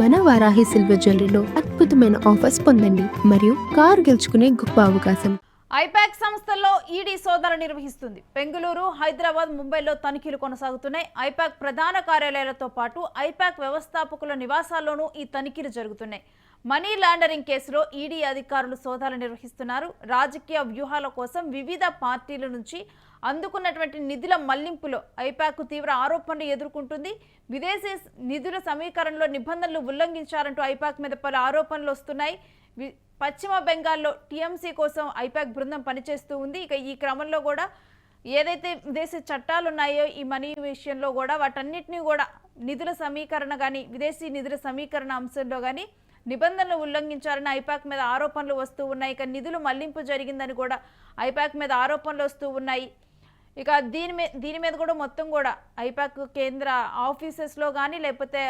మన వారాహి సిల్వర్ జ్యువెలరీలో అద్భుతమైన ఆఫర్స్ పొందండి మరియు కారు గెలుచుకునే గొప్ప అవకాశం. ఐపాక్ సంస్థల్లో ఈడీ సోదాలు నిర్వహిస్తుంది. బెంగళూరు, హైదరాబాద్, ముంబైలో తనిఖీలు కొనసాగుతున్నాయి. ఐపాక్ ప్రధాన కార్యాలయాలతో పాటు ఐపాక్ వ్యవస్థాపకుల నివాసాల్లోనూ ఈ తనిఖీలు జరుగుతున్నాయి. మనీ లాండరింగ్ కేసులో ఈడీ అధికారులు సోదాలు నిర్వహిస్తున్నారు. రాజకీయ వ్యూహాల కోసం వివిధ పార్టీల నుంచి అందుకున్నటువంటి నిధుల మళ్లింపులో ఐపాక్ తీవ్ర ఆరోపణలు ఎదుర్కొంటుంది. విదేశీ నిధుల సమీకరణలో నిబంధనలు ఉల్లంఘించారంటూ ఐపాక్ మీద పలు ఆరోపణలు వస్తున్నాయి. పశ్చిమ బెంగాల్లో టీఎంసీ కోసం ఐపాక్ బృందం పనిచేస్తూ ఉంది. ఇక ఈ క్రమంలో కూడా ఏదైతే విదేశీ చట్టాలు ఉన్నాయో ఈ మనీ విషయంలో కూడా వాటన్నిటిని కూడా నిధుల సమీకరణ కానీ విదేశీ నిధుల సమీకరణ అంశంలో కానీ నిబంధనలు ఉల్లంఘించారని ఐపాక్ మీద ఆరోపణలు వస్తూ ఉన్నాయి. ఇక నిధులు మళ్లింపు జరిగిందని కూడా ఐపాక్ మీద ఆరోపణలు వస్తూ ఉన్నాయి. ఇక దీని మీద కూడా మొత్తం కూడా ఐపాక్ కేంద్ర ఆఫీసెస్లో కానీ లేకపోతే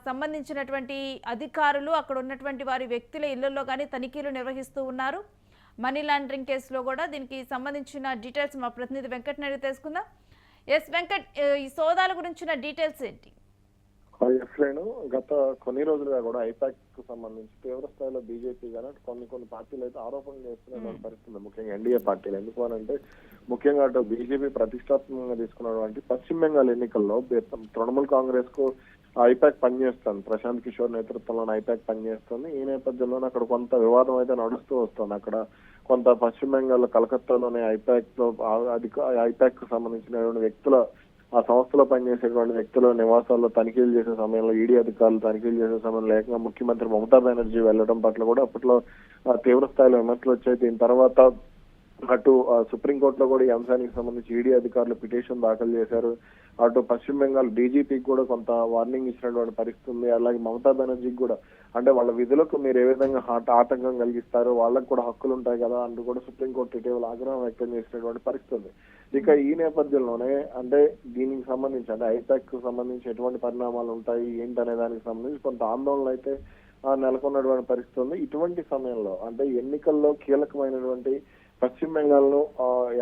సంబంధించినటువంటి అధికారులు అక్కడ ఉన్నటువంటి వారి వ్యక్తుల ఇళ్లలో కానీ తనిఖీలు నిర్వహిస్తూ ఉన్నారు. మనీ లాండరింగ్ కేసులో కూడా దీనికి సంబంధించిన డీటెయిల్స్ మా ప్రతినిధి వెంకట్ నాయుడు తెలుసుకుందాం. ఎస్ వెంకట్, ఈ సోదాల గురించిన డీటెయిల్స్ ఏంటి? గత కొన్ని రోజులుగా కూడా ఐపాక్ కు సంబంధించి తీవ్ర స్థాయిలో బీజేపీ కానీ కొన్ని పార్టీలు అయితే ఆరోపణలు చేస్తున్న పరిస్థితి, ముఖ్యంగా ఎన్డీఏ పార్టీలు. ఎందుకు అనంటే ముఖ్యంగా అటు బీజేపీ ప్రతిష్టాత్మకంగా తీసుకున్నటువంటి పశ్చిమ బెంగాల్ ఎన్నికల్లో తృణమూల్ కాంగ్రెస్ కు ఐపాక్ పనిచేస్తుంది. ప్రశాంత్ కిషోర్ నేతృత్వంలోని ఐపాక్ పనిచేస్తుంది. ఈ నేపథ్యంలోనే అక్కడ కొంత వివాదం అయితే నడుస్తూ వస్తుంది. అక్కడ కొంత పశ్చిమ బెంగాల్ కలకత్తాలోని ఐపాక్ కు సంబంధించినటువంటి వ్యక్తుల, ఆ సంస్థలో పనిచేసేటువంటి వ్యక్తుల నివాసాల్లో తనిఖీలు చేసే సమయంలో ఈడీ అధికారులు తనిఖీలు చేసే సమయంలో ఏకంగా ముఖ్యమంత్రి మమతా బెనర్జీ వెళ్లడం పట్ల కూడా అప్పట్లో తీవ్ర స్థాయిలో విమర్శలు వచ్చాయి. దీని తర్వాత అటు సుప్రీంకోర్టులో కూడా ఈ అంశానికి సంబంధించి ఈడీ అధికారులు పిటిషన్ దాఖలు చేశారు. అటు పశ్చిమ బెంగాల్ డీజీపీకి కూడా కొంత వార్నింగ్ ఇచ్చినటువంటి పరిస్థితి ఉంది. అలాగే మమతా బెనర్జీకి కూడా, అంటే వాళ్ళ విధులకు మీరు ఏ విధంగా ఆటంకం కలిగిస్తారు, వాళ్ళకు కూడా హక్కులు ఉంటాయి కదా అంటూ కూడా సుప్రీంకోర్టు ఇటీవల ఆగ్రహం వ్యక్తం చేసినటువంటి పరిస్థితి ఉంది. ఇక ఈ నేపథ్యంలోనే అంటే దీనికి సంబంధించి అంటే ఐపాక్ కు సంబంధించి ఎటువంటి పరిణామాలు ఉంటాయి ఏంటనే దానికి సంబంధించి కొంత ఆందోళన అయితే నెలకొన్నటువంటి పరిస్థితి ఉంది. ఇటువంటి సమయంలో అంటే ఎన్నికల్లో కీలకమైనటువంటి పశ్చిమ బెంగాల్ ను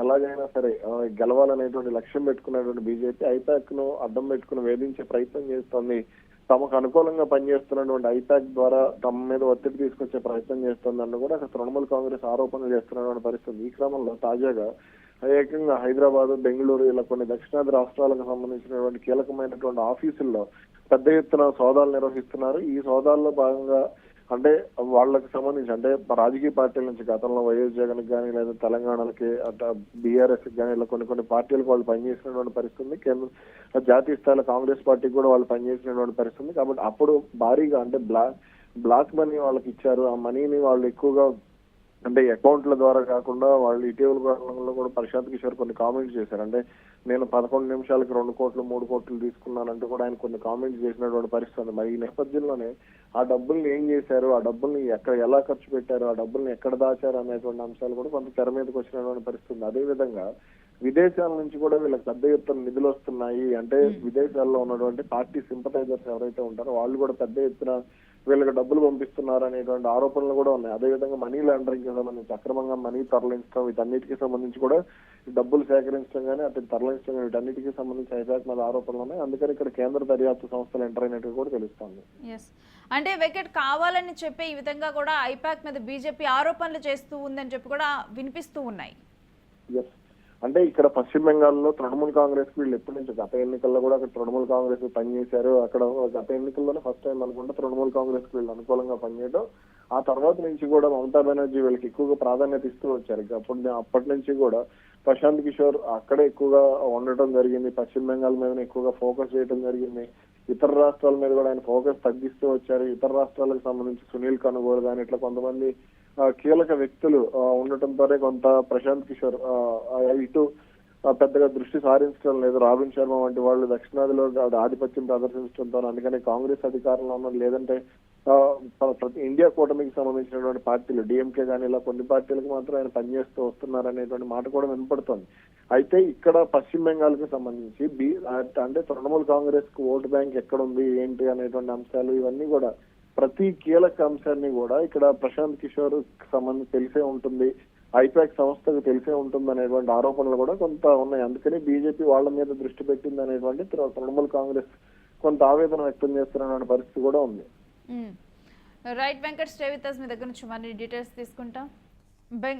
ఎలాగైనా సరే గెలవాలనేటువంటి లక్ష్యం పెట్టుకున్నటువంటి బీజేపీ ఐపాక్ ను అడ్డం పెట్టుకుని వేధించే ప్రయత్నం చేస్తోంది. తమకు అనుకూలంగా పనిచేస్తున్నటువంటి ఐపాక్ ద్వారా తమ మీద ఒత్తిడి తీసుకొచ్చే ప్రయత్నం చేస్తోందని కూడా తృణమూల్ కాంగ్రెస్ ఆరోపణలు చేస్తున్నటువంటి పరిస్థితి. ఈ క్రమంలో తాజాగా ఏకంగా హైదరాబాద్, బెంగళూరు ఇలా కొన్ని దక్షిణాది రాష్ట్రాలకు సంబంధించినటువంటి కీలకమైనటువంటి ఆఫీసుల్లో పెద్ద ఎత్తున సోదాలు నిర్వహిస్తున్నారు. ఈ సోదాల్లో భాగంగా అంటే వాళ్ళకి సంబంధించి అంటే రాజకీయ పార్టీల నుంచి గతంలో వైఎస్ జగన్ కానీ లేదా తెలంగాణకి బీఆర్ఎస్ కానీ ఇలా కొన్ని పార్టీలకు వాళ్ళు పనిచేసినటువంటి పరిస్థితి ఉంది. కేంద్ర జాతీయ స్థాయిలో కాంగ్రెస్ పార్టీకి కూడా వాళ్ళు పనిచేసినటువంటి పరిస్థితి ఉంది. కాబట్టి అప్పుడు భారీగా అంటే బ్లాక్ మనీ వాళ్ళకి ఇచ్చారు. ఆ మనీని వాళ్ళు ఎక్కువగా అంటే అకౌంట్ల ద్వారా కాకుండా వాళ్ళు ఇటీవల కాలంలో కూడా ప్రశాంత్ కిషోర్ కొన్ని కామెంట్స్ చేశారు. అంటే నేను 11 నిమిషాలకి 2 కోట్లు 3 కోట్లు తీసుకున్నానంటూ కూడా ఆయన కొన్ని కామెంట్స్ చేసినటువంటి పరిస్థితి ఉంది. మరి ఈ నేపథ్యంలోనే ఆ డబ్బుల్ని ఏం చేశారు, ఆ డబ్బుల్ని ఎక్కడ ఎలా ఖర్చు పెట్టారు, ఆ డబ్బుల్ని ఎక్కడ దాచారు అనేటువంటి అంశాలు కూడా కొంత తెర మీదకి వచ్చినటువంటి పరిస్థితి ఉంది. అదేవిధంగా విదేశాల నుంచి కూడా వీళ్ళకి పెద్ద ఎత్తున నిధులు వస్తున్నాయి. అంటే విదేశాల్లో ఉన్నటువంటి పార్టీ సింపథైజర్స్ ఎవరైతే ఉంటారో వాళ్ళు కూడా పెద్ద ఎత్తున వీళ్ళకి డబ్బులు పంపిస్తున్నారు అనేటువంటి ఆరోపణలు కూడా ఉన్నాయి. అదేవిధంగా మనీ లాండరింగ్ కి సంబంధించి అక్రమంగా మనీ తరలించడం, వీటన్నిటికీ సంబంధించి కూడా డబ్బులు సేకరించడం కానీ అటు తరలించడం కానీ వీటన్నిటికీ సంబంధించి ఐపాక్ మీద ఆరోపణలు ఉన్నాయి. అందుకని ఇక్కడ కేంద్ర దర్యాప్తు సంస్థలు ఎంటర్ అయినట్టు కూడా తెలుస్తోంది. అంటే వెంకట్, కావాలని చెప్పి ఈ విధంగా కూడా ఐపాక్ మీద బీజేపీ ఆరోపణలు చేస్తూ ఉందని చెప్పి కూడా వినిపిస్తూ ఉన్నాయి. అంటే ఇక్కడ పశ్చిమ బెంగాల్లో తృణమూల్ కాంగ్రెస్ వీళ్ళు ఎప్పటి నుంచి గత ఎన్నికల్లో కూడా అక్కడ తృణమూల్ కాంగ్రెస్ పనిచేశారు. అక్కడ గత ఎన్నికల్లోనే ఫస్ట్ టైం అనుకుంటే తృణమూల్ కాంగ్రెస్ వీళ్ళు అనుకూలంగా పనిచేయడం. ఆ తర్వాత నుంచి కూడా మమతా బెనర్జీ వీళ్ళకి ఎక్కువగా ప్రాధాన్యత ఇస్తూ వచ్చారు. అప్పటి నుంచి కూడా ప్రశాంత్ కిషోర్ అక్కడే ఎక్కువగా ఉండటం జరిగింది. పశ్చిమ బెంగాల్ మీద ఎక్కువగా ఫోకస్ చేయడం జరిగింది. ఇతర రాష్ట్రాల మీద కూడా ఆయన ఫోకస్ తగ్గిస్తూ వచ్చారు. ఇతర రాష్ట్రాలకు సంబంధించి సునీల్ కనుగోలు కానీ ఇట్లా కొంతమంది కీలక వ్యక్తులు ఉండటంతోనే కొంత ప్రశాంత్ కిషోర్ ఇటు పెద్దగా దృష్టి సారించడం లేదు. రాబిన్ శర్మ వంటి వాళ్ళు దక్షిణాదిలో ఆధిపత్యం ప్రదర్శించడంతో అందుకని కాంగ్రెస్ అధికారంలో ఉన్న లేదంటే ఇండియా కూటమికి సంబంధించినటువంటి పార్టీలు డిఎంకే కానీ ఇలా కొన్ని పార్టీలకు మాత్రం ఆయన పనిచేస్తూ వస్తున్నారు అనేటువంటి మాట కూడా వినపడుతోంది. అయితే ఇక్కడ పశ్చిమ బెంగాల్ కి సంబంధించి అంటే తృణమూల్ కాంగ్రెస్ కు ఓటు బ్యాంక్ ఎక్కడ ఉంది ఏంటి అనేటువంటి అంశాలు ఇవన్నీ కూడా ప్రతి కీలక అంశాన్ని కూడా ఇక్కడ ప్రశాంత్ కిషోర్ సంబంధించి తెలిసే ఉంటుంది, ఐపాక్ సంస్థకు తెలిసే ఉంటుంది అనేటువంటి ఆరోపణలు కూడా కొంత ఉన్నాయి. అందుకని బీజేపీ వాళ్ళ మీద దృష్టి పెట్టింది అనేటువంటి తృణమూల్ కాంగ్రెస్ కొంత ఆవేదన వ్యక్తం చేస్తున్న పరిస్థితి కూడా ఉంది. Right Venkat, stay with us. మీ దగ్గర నుంచి మరిన్ని డీటెయిల్స్ తీసుకుంటాం.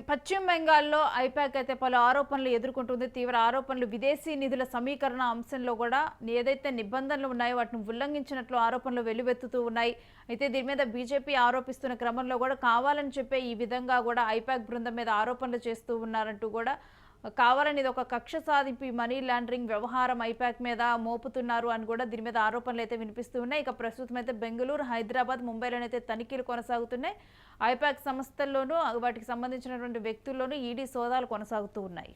పశ్చిమ బెంగాల్లో ఐపాక్ అయితే పలు ఆరోపణలు ఎదుర్కొంటుంది. తీవ్ర ఆరోపణలు, విదేశీ నిధుల సమీకరణ అంశంలో కూడా ఏదైతే నిబంధనలు ఉన్నాయో వాటిని ఉల్లంఘించినట్లు ఆరోపణలు వెల్లువెత్తుతూ ఉన్నాయి. అయితే దీని మీద బీజేపీ ఆరోపిస్తున్న క్రమంలో కూడా కావాలని చెప్పే ఈ విధంగా కూడా ఐపాక్ బృందం మీద ఆరోపణలు చేస్తూ ఉన్నారంటూ కూడా, కావాలని ఇది ఒక కక్ష సాధింపు మనీ లాండరింగ్ వ్యవహారం ఐపాక్ మీద మోపుతున్నారు అని కూడా దీని మీద ఆరోపణలు అయితే వినిపిస్తూ ఉన్నాయి. ఇక ప్రస్తుతం అయితే బెంగళూరు, హైదరాబాద్, ముంబైలోనైతే తనిఖీలు కొనసాగుతున్నాయి. ఐపాక్ సంస్థల్లోనూ వాటికి సంబంధించినటువంటి వ్యక్తుల్లోనూ ఈడీ సోదాలు కొనసాగుతూ ఉన్నాయి.